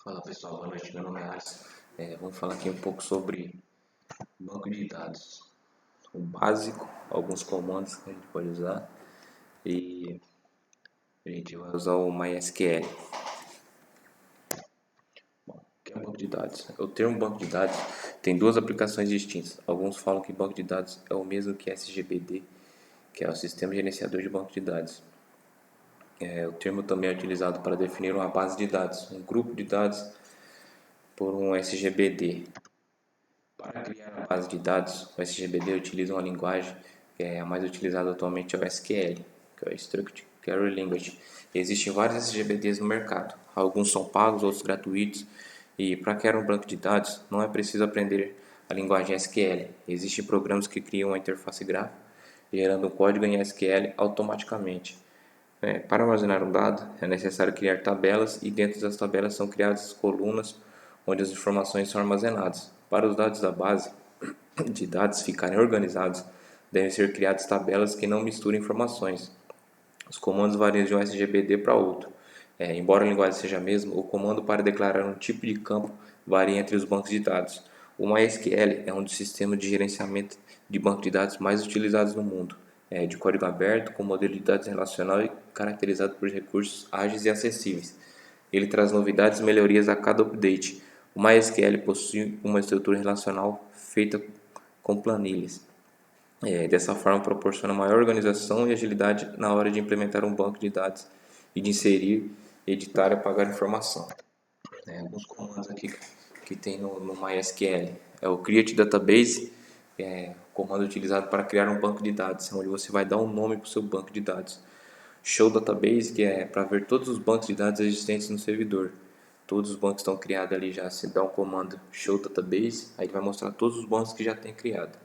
Fala pessoal, boa noite, meu nome é Alisson. Vamos falar aqui um pouco sobre banco de dados. O básico, alguns comandos que a gente pode usar e a gente vai usar o MySQL. Bom, o que é banco de dados? O termo banco de dados tem duas aplicações distintas. Alguns falam que banco de dados é o mesmo que SGBD, que é o Sistema Gerenciador de Banco de Dados. O termo também é utilizado para definir uma base de dados, um grupo de dados por um SGBD. Para criar a base de dados, o SGBD utiliza uma linguagem que é a mais utilizada atualmente, é o SQL, que é o Structured Query Language. Existem vários SGBDs no mercado, alguns são pagos, outros gratuitos, e para criar um banco de dados não é preciso aprender a linguagem SQL. Existem programas que criam uma interface gráfica, gerando um código em SQL automaticamente. Para armazenar um dado, é necessário criar tabelas e dentro das tabelas são criadas colunas onde as informações são armazenadas. Para os dados da base de dados ficarem organizados, devem ser criadas tabelas que não misturem informações. Os comandos variam de um SGBD para outro. Embora a linguagem seja a mesma, o comando para declarar um tipo de campo varia entre os bancos de dados. O MySQL é um dos sistemas de gerenciamento de banco de dados mais utilizados no mundo. É de código aberto, com modelo de dados relacional e caracterizado por recursos ágeis e acessíveis. Ele traz novidades e melhorias a cada update. O MySQL possui uma estrutura relacional feita com planilhas. Dessa forma, proporciona maior organização e agilidade na hora de implementar um banco de dados e de inserir, editar e apagar informação. Alguns comandos aqui que tem no MySQL é o Create Database, que é o comando utilizado para criar um banco de dados, onde você vai dar um nome para o seu banco de dados. Show Database, que é para ver todos os bancos de dados existentes no servidor. Todos os bancos estão criados ali já. Você dá um comando Show Database, aí ele vai mostrar todos os bancos que já tem criado.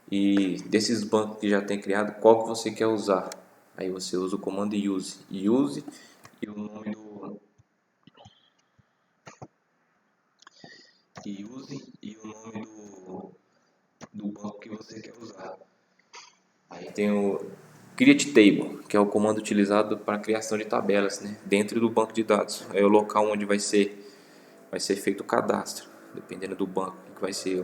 E desses bancos que já tem criado, qual que você quer usar? Aí você usa o comando use. Use e o nome do banco que você quer usar. Aí tem o Create Table, que é o comando utilizado para a criação de tabelas, né, dentro do banco de dados. É o local onde vai ser feito o cadastro, dependendo do banco, que vai ser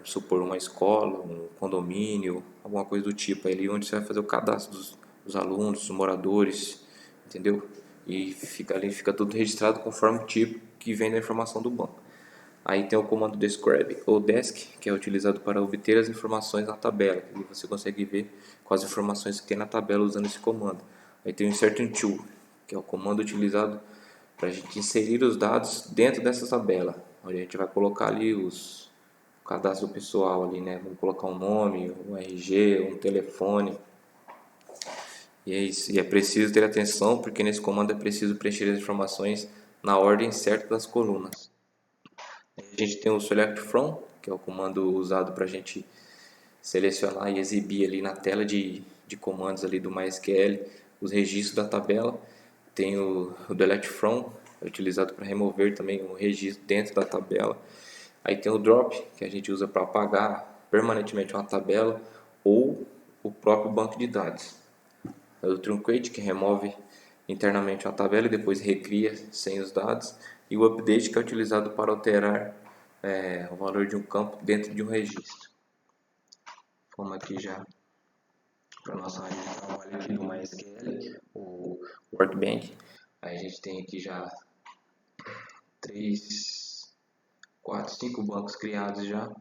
supor uma escola, um condomínio, alguma coisa do tipo, ali onde você vai fazer o cadastro dos alunos, dos moradores, entendeu? E fica ali, fica tudo registrado conforme o tipo que vem da informação do banco. Aí tem o comando describe ou desk, que é utilizado para obter as informações na tabela, e você consegue ver quais informações que tem na tabela usando esse comando. Aí tem o insert to, que é o comando utilizado para a gente inserir os dados dentro dessa tabela, onde a gente vai colocar ali o cadastro pessoal ali, né? Vamos colocar um nome, um RG, um telefone. E é isso. E é preciso ter atenção, porque nesse comando é preciso preencher as informações na ordem certa das colunas. A gente tem o select from, que é o comando usado para a gente selecionar e exibir ali na tela de comandos ali do MySQL os registros da tabela. Tem o delete from, é utilizado para remover também um registro dentro da tabela. Aí tem o drop, que a gente usa para apagar permanentemente uma tabela ou o próprio banco de dados. Aí o truncate, que remove internamente uma tabela e depois recria sem os dados. E o update, que é utilizado para alterar o valor de um campo dentro de um registro. Vamos aqui já para a nossa área de trabalho aqui do MySQL, o Workbench. Aí a gente tem aqui já 3, 4, 5 bancos criados já.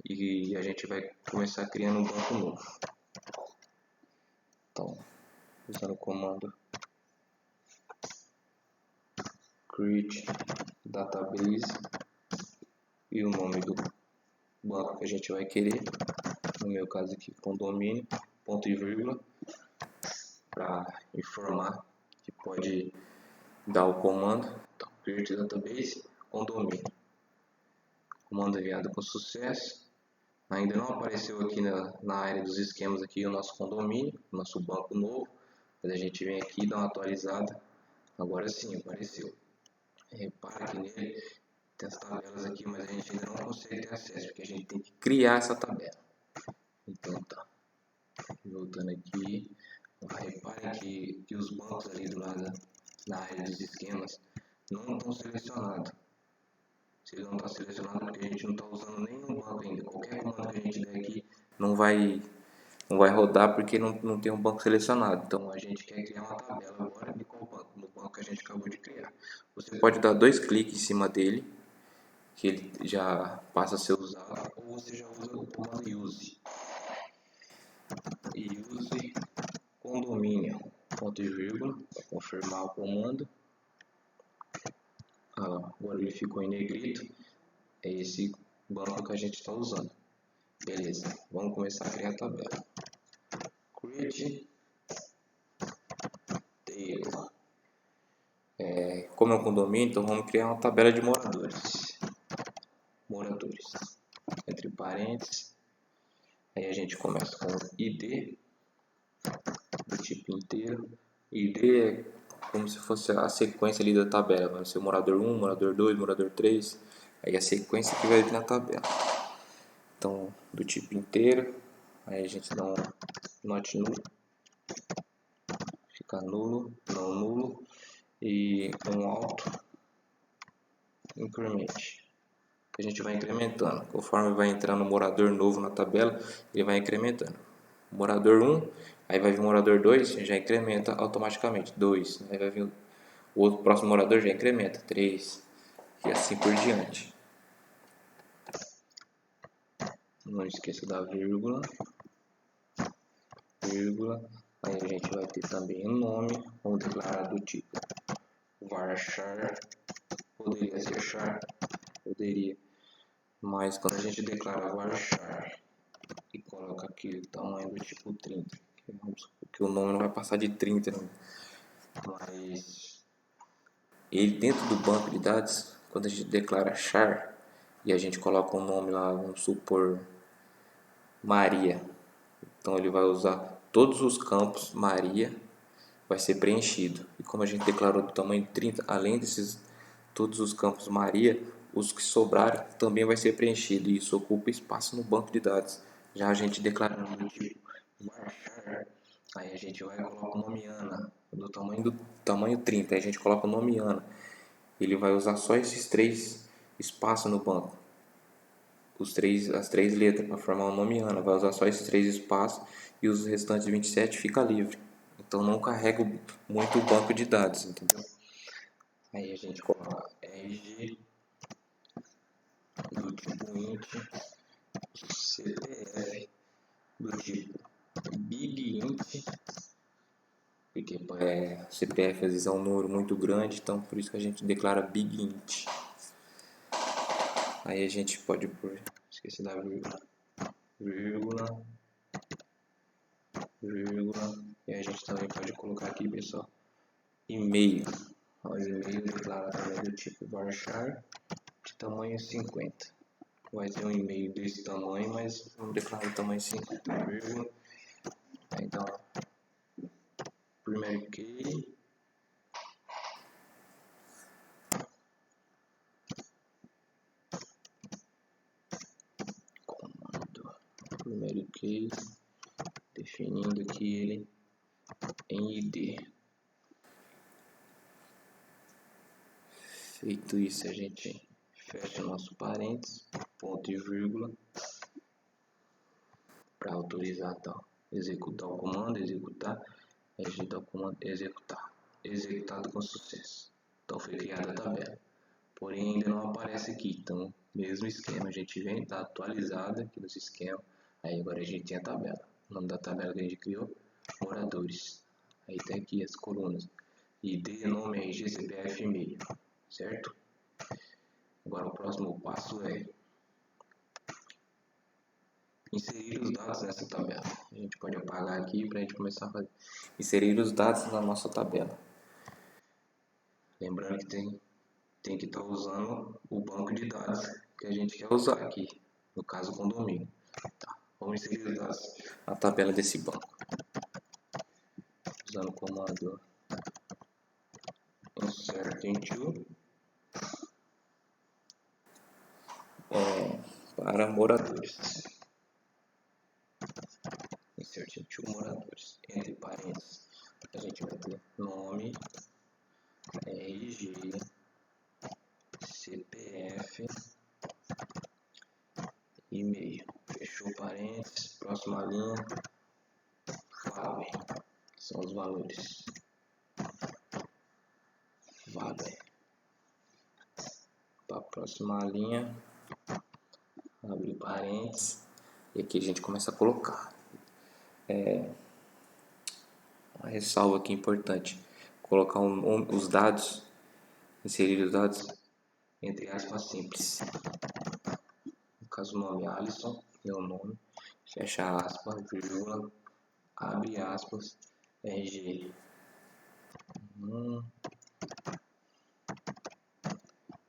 E a gente vai começar criando um banco novo. Então, usando o comando create database e o nome do banco que a gente vai querer, no meu caso aqui condomínio, ponto e vírgula, para informar que pode dar o comando. Então, create database condomínio, comando enviado com sucesso. Ainda não apareceu aqui na área dos esquemas aqui o nosso condomínio, nosso banco novo, mas a gente vem aqui e dá uma atualizada. Agora sim apareceu. Repara que nele tem as tabelas aqui, mas a gente ainda não consegue ter acesso, porque a gente tem que criar essa tabela. Então tá. Voltando aqui, reparem que os bancos ali do lado na área dos esquemas não estão selecionados. Se ele não está selecionado, porque a gente não está usando nenhum banco ainda. Qualquer comando que a gente der aqui não vai rodar porque não tem um banco selecionado. Então a gente quer criar uma tabela agora de qual banco? No banco que a gente acabou de criar. Você pode dar 2 cliques em cima dele, que ele já passa a ser usado, ou você já usa o comando use. E use condomínio, ponto e vírgula, para confirmar o comando. Agora ele ficou em negrito. É esse banco que a gente está usando. Beleza, vamos começar a criar a tabela. Create table. Como é um condomínio, então vamos criar uma tabela de moradores. Moradores, entre parênteses. Aí a gente começa com ID, do tipo inteiro. ID é como se fosse a sequência ali da tabela. Vai ser o morador 1, morador 2, morador 3. Aí a sequência que vai vir na tabela. Então, do tipo inteiro. Aí a gente dá um not null. Fica nulo, não nulo. E um auto increment. A gente vai incrementando. Conforme vai entrando um morador novo na tabela, ele vai incrementando. Morador 1, aí vai vir o morador 2, já incrementa automaticamente. 2, aí vai vir o outro próximo morador, já incrementa. 3, e assim por diante. Não esqueça da vírgula. Vírgula. Aí a gente vai ter também um nome. Vamos declarar do tipo varchar. Poderia ser char. Poderia. Mas quando a gente declara varchar e coloca aqui o tamanho do tipo 30, que o nome não vai passar de 30, né? Mas ele dentro do banco de dados, quando a gente declara char e a gente coloca um nome lá, vamos supor Maria, então ele vai usar todos os campos Maria, vai ser preenchido. E como a gente declarou do tamanho de 30, além desses todos os campos Maria, os que sobrarem também vai ser preenchido, e isso ocupa espaço no banco de dados. Já a gente declarando do tipo varchar, aí a gente vai colocar o nome Ana, do tamanho 30, aí a gente coloca o nome Ana. Ele vai usar só esses 3 espaços no banco. As 3 letras para formar o nome Ana. Vai usar só esses 3 espaços e os restantes 27 fica livre. Então não carrega muito o banco de dados, entendeu? Aí a gente coloca RG do tipo int, CPF do tipo bigint, porque CPF às vezes é um número muito grande, então por isso que a gente declara bigint. Aí a gente pode pôr, esqueci da vírgula, e a gente também pode colocar aqui, pessoal, e-mail. O e-mail declara também do tipo varchar de tamanho 50. Vai ter um e-mail desse tamanho, mas vamos declarar o tamanho 50, vírgula. Então, primeiro key, comando, primeiro key, definindo aqui ele em ID. Feito isso, a gente fecha nosso parênteses, ponto e vírgula, para autorizar tal. Executar o comando, executar, a gente dá o comando executar. Executado com sucesso. Então foi criada a tabela. Porém ainda não aparece aqui. Então, mesmo esquema, a gente vem, está atualizada aqui nos esquemas. Aí agora a gente tem a tabela. O nome da tabela que a gente criou, moradores. Aí tem aqui as colunas. ID, nome, RG, CPF, e-mail. Certo? Agora o próximo passo é inserir os dados nessa tabela. A gente pode apagar aqui para a gente começar a fazer. Inserir os dados na nossa tabela. Lembrando que tem que estar usando o banco de dados que a gente quer usar aqui. No caso, o condomínio. Tá. Vamos inserir os dados na tabela desse banco. Usando o comando insert into para moradores. Insert into moradores. Entre parênteses, a gente vai ter nome, parênteses, próxima linha, value, que são os valores. Value. Para a próxima linha, abre parênteses, e aqui a gente começa a colocar. Uma ressalva aqui importante, colocar os dados, inserir os dados entre aspas simples. No caso, o nome Alisson, meu nome, fecha aspas, vírgula, abre aspas, RG.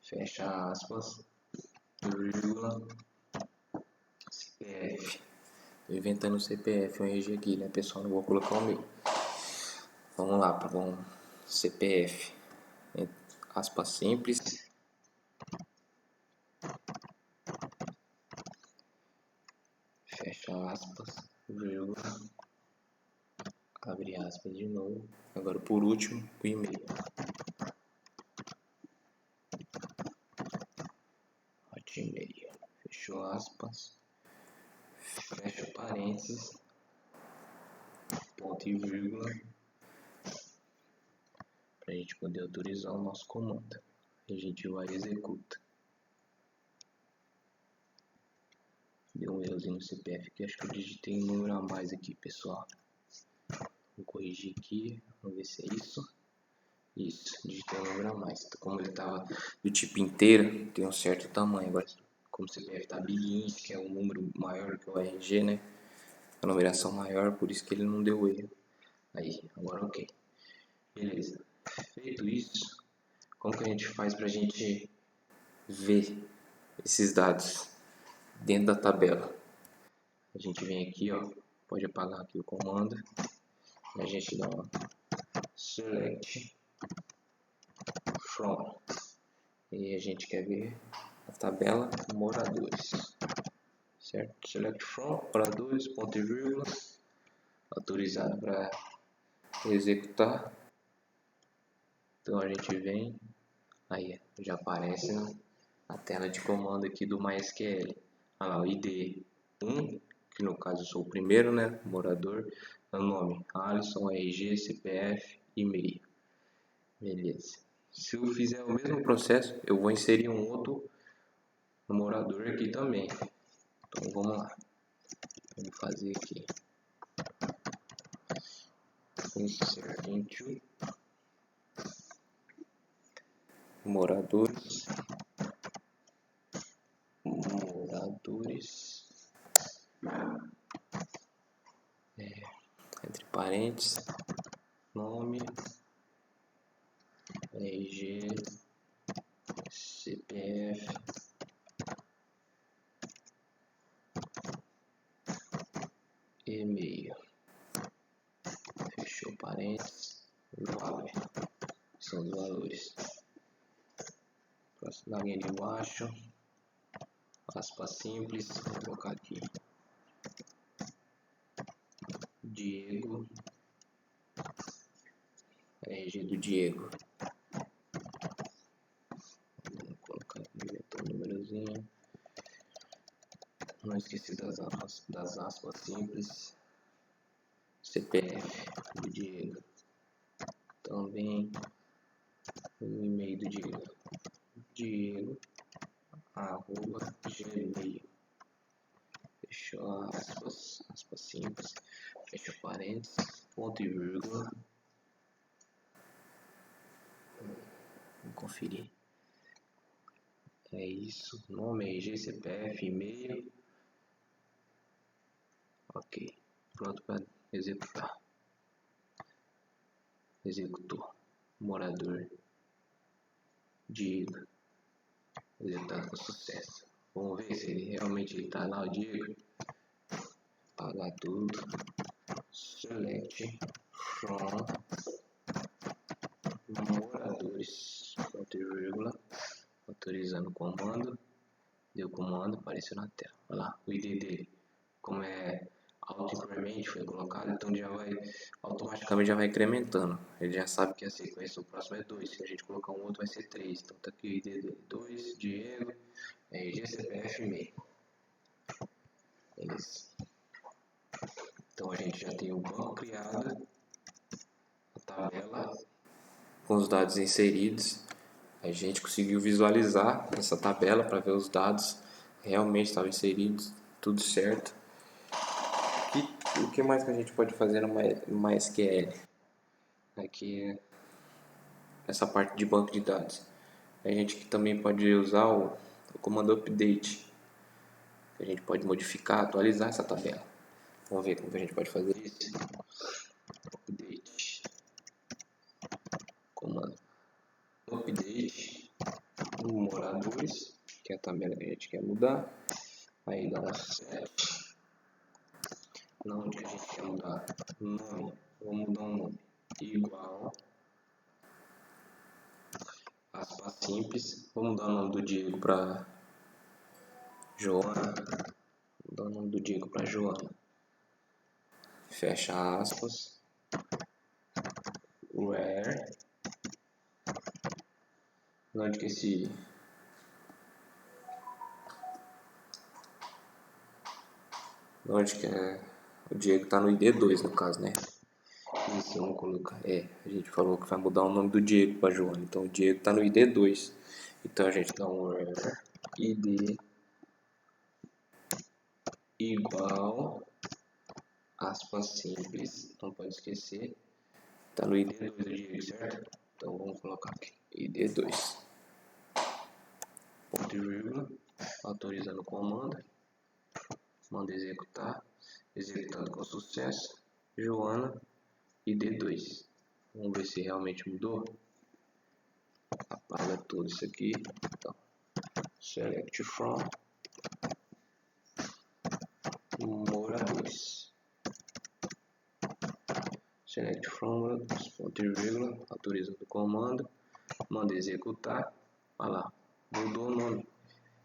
Fecha aspas, vírgula, CPF. Tô inventando o CPF, um RG aqui, né, pessoal? Não vou colocar o meu. Vamos lá, vamos. CPF, aspas simples. Fecha aspas, vírgula, abre aspas de novo. Agora, por último, o e-mail. Hotmail. Fechou aspas. Fecha parênteses. Ponto e vírgula. Para a gente poder autorizar o nosso comando. A gente vai e executa. Deu um errozinho no CPF aqui. Acho que eu digitei um número a mais aqui, pessoal. Vou corrigir aqui. Vamos ver se é isso. Isso, digitei um número a mais. Como ele estava do tipo inteiro, tem um certo tamanho. Agora, como o CPF está big int, que é um número maior que o RG, né? A numeração maior, por isso que ele não deu erro. Aí, agora ok. Beleza. Feito isso, como que a gente faz para a gente ver esses dados dentro da tabela? A gente vem aqui, ó, pode apagar aqui o comando. A gente dá um select from. E a gente quer ver a tabela moradores. Certo? Select from, moradores, ponto e vírgula. Autorizado para executar. Então a gente vem, aí já aparece a tela de comando aqui do MySQL. Olha lá, o ID 1, que no caso eu sou o primeiro, né? Morador. Meu nome, Alisson, RG, CPF, e-mail. Beleza. Se eu fizer o mesmo processo, eu vou inserir um outro morador aqui também. Então vamos lá. Vamos fazer aqui. Insert into moradores. Entre parênteses, nome, RG, CPF, e-mail. Fechou parênteses, value. São os valores. Próxima linha de baixo, aspas simples, vou colocar aqui. Diego, RG do Diego. Vou colocar aqui, inventar um númerozinho. Não esqueci das aspas simples. CPF do Diego. Também o e-mail do Diego. Diego@gmail. Fechou aspas simples. Fecha parênteses, ponto e vírgula. Vamos conferir. É isso. Nome, RG, CPF, e-mail. Ok. Pronto para executar. Executou. Morador. Diego. Executado com sucesso. Vamos ver se ele realmente está lá, o Diego. Apagar tudo. Select from moradores. Ponto e vírgula. Autorizando o comando. Deu comando, apareceu na tela. Olha lá, o ID dele. Como é auto-increment foi colocado, então já vai automaticamente já vai incrementando. Ele já sabe que a sequência, o próximo é 2. Se a gente colocar um outro vai ser 3. Então tá aqui o ID dele. 2, Diego, RG, CPF, e-mail. Beleza. Então a gente já tem o banco criado, a tabela com os dados inseridos. A gente conseguiu visualizar essa tabela para ver os dados realmente estavam inseridos, tudo certo. O que mais que a gente pode fazer no MySQL? Aqui essa parte de banco de dados. A gente também pode usar o comando update. A gente pode modificar, atualizar essa tabela. Vamos ver como que a gente pode fazer isso. Update. Comando update. Moradores, que é a tabela que a gente quer mudar. Aí dá um set. Onde que a gente quer mudar? Nome. Vamos mudar um nome. Igual. Aspas simples. Vamos mudar o nome do Diego para Joana. Vou dar o nome do Diego para Joana. Fecha aspas. Where. Onde que onde que é? O Diego tá no ID2 no caso, né? Isso, vamos colocar. A gente falou que vai mudar o nome do Diego para Joana. Então o Diego tá no ID2. Então a gente dá um where ID igual aspas simples, não pode esquecer. Tá no ID2 do Diego, certo? Então vamos colocar aqui ID2. Ponto e vírgula. Autorizando o comando. Manda executar. Executando com sucesso. Joana ID2. Vamos ver se realmente mudou. Apaga tudo isso aqui. Então, select from moradores. Select from moradores. Ponto e vírgula. Autorizando o comando. Manda executar. Olha lá. Mudou o nome.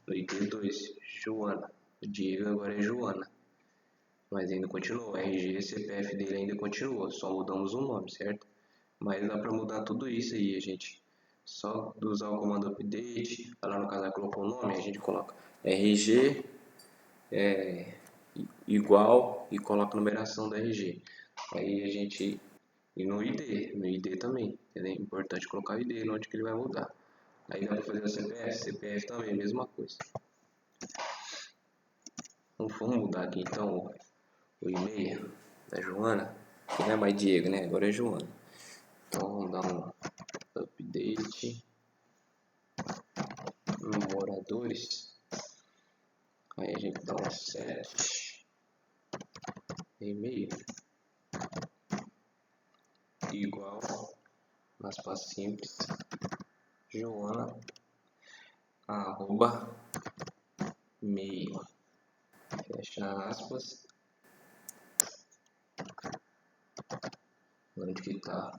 No ID2. Joana. O Diego agora é Joana. Mas ainda continuou. RG e CPF dele ainda continuou. Só mudamos o nome, certo? Mas dá para mudar tudo isso aí, a gente. Só usar o comando update. Lá no caso colocou o nome, a gente coloca RG igual e coloca a numeração da RG. Aí a gente. E no ID também. É importante colocar o ID onde que ele vai mudar. Aí dá para fazer o CPF também, mesma coisa. Vamos mudar aqui então o e-mail da Joana, que não é mais Diego, né? Agora é Joana. Então vamos dar um update moradores. Aí a gente dá um set e-mail igual aspas simples Joana arroba mail. Fecha aspas. Onde que tá?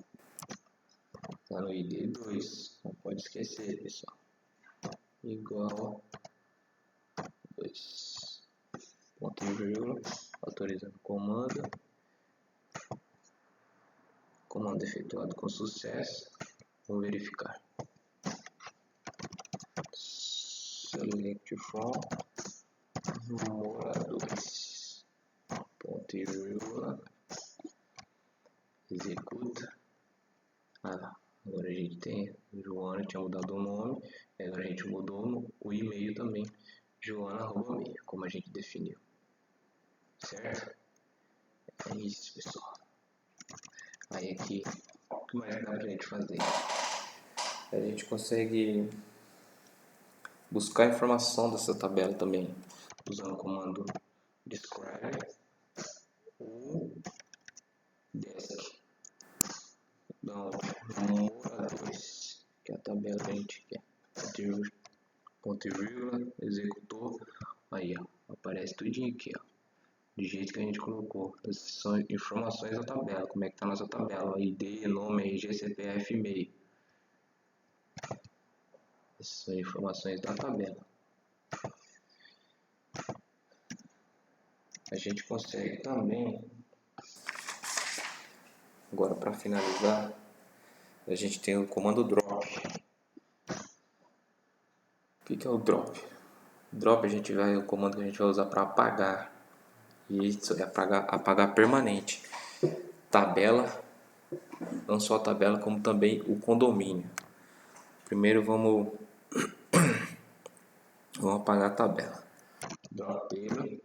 Tá no ID2. Não pode esquecer, pessoal. Igual 2. Ponto e vírgula. Autorizando o comando. Comando efetuado com sucesso. Vamos verificar. Select from moradores. Ponto e vírgula. Executa. Agora a gente tem Joana, tinha mudado o nome. Agora a gente mudou o e-mail também. Joana@mail, como a gente definiu. Certo? É isso, pessoal. Aí aqui, o que mais dá pra gente fazer? A gente consegue buscar informação dessa tabela também, usando o comando describe ou desk. Então, moradores, que é a tabela que a gente quer. Ponto e vírgula, executou. Aí, ó, aparece tudinho aqui, ó. Do jeito que a gente colocou. Essas são informações da tabela. Como é que tá a nossa tabela? ID, nome, RG, CPF, e-mail. Essas são informações da tabela. A gente consegue também, agora para finalizar, a gente tem o comando drop. O que é o drop? Drop é o comando que a gente vai usar para apagar Isso é apagar permanente. Tabela, não só a tabela, como também o condomínio. Primeiro vamos apagar a tabela. Drop table,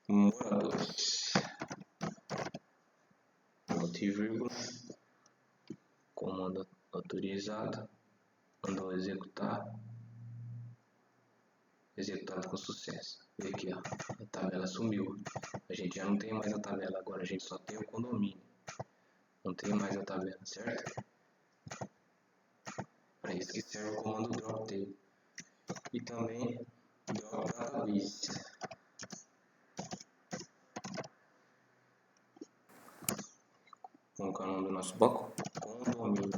moradores, ponto e vírgula, comando autorizado, mandou executado com sucesso. Vê aqui, ó, a tabela sumiu. A gente já não tem mais a tabela, agora a gente só tem o condomínio. Não tem mais a tabela, certo? Para isso que serve o comando drop table. E também drop database. Colocar o nome do nosso banco, condomínio.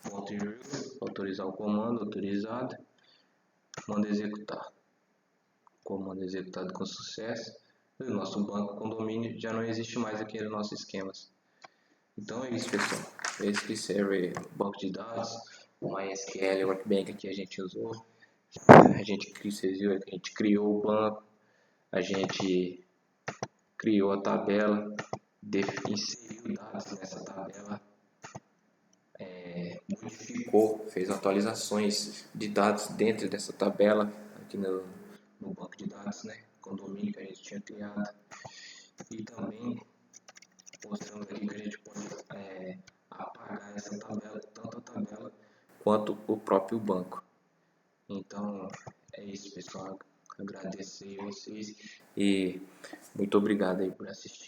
Ponto e vírgula, autorizar o comando, autorizado. Manda executar. Comando executado com sucesso. O nosso banco condomínio já não existe mais aqui nos nossos esquemas. Então é isso, pessoal. É isso que serve o banco de dados, o MySQL, o Workbench que a gente usou. A gente criou o banco, a gente criou a tabela, inseriu dados nessa tabela, modificou, fez atualizações de dados dentro dessa tabela, aqui no banco de dados, né? Condomínio que a gente tinha criado. E também mostrando aqui que a gente pode apagar essa tabela, tanto a tabela quanto o próprio banco. Então é isso, pessoal. Agradecer vocês e muito obrigado aí por assistir.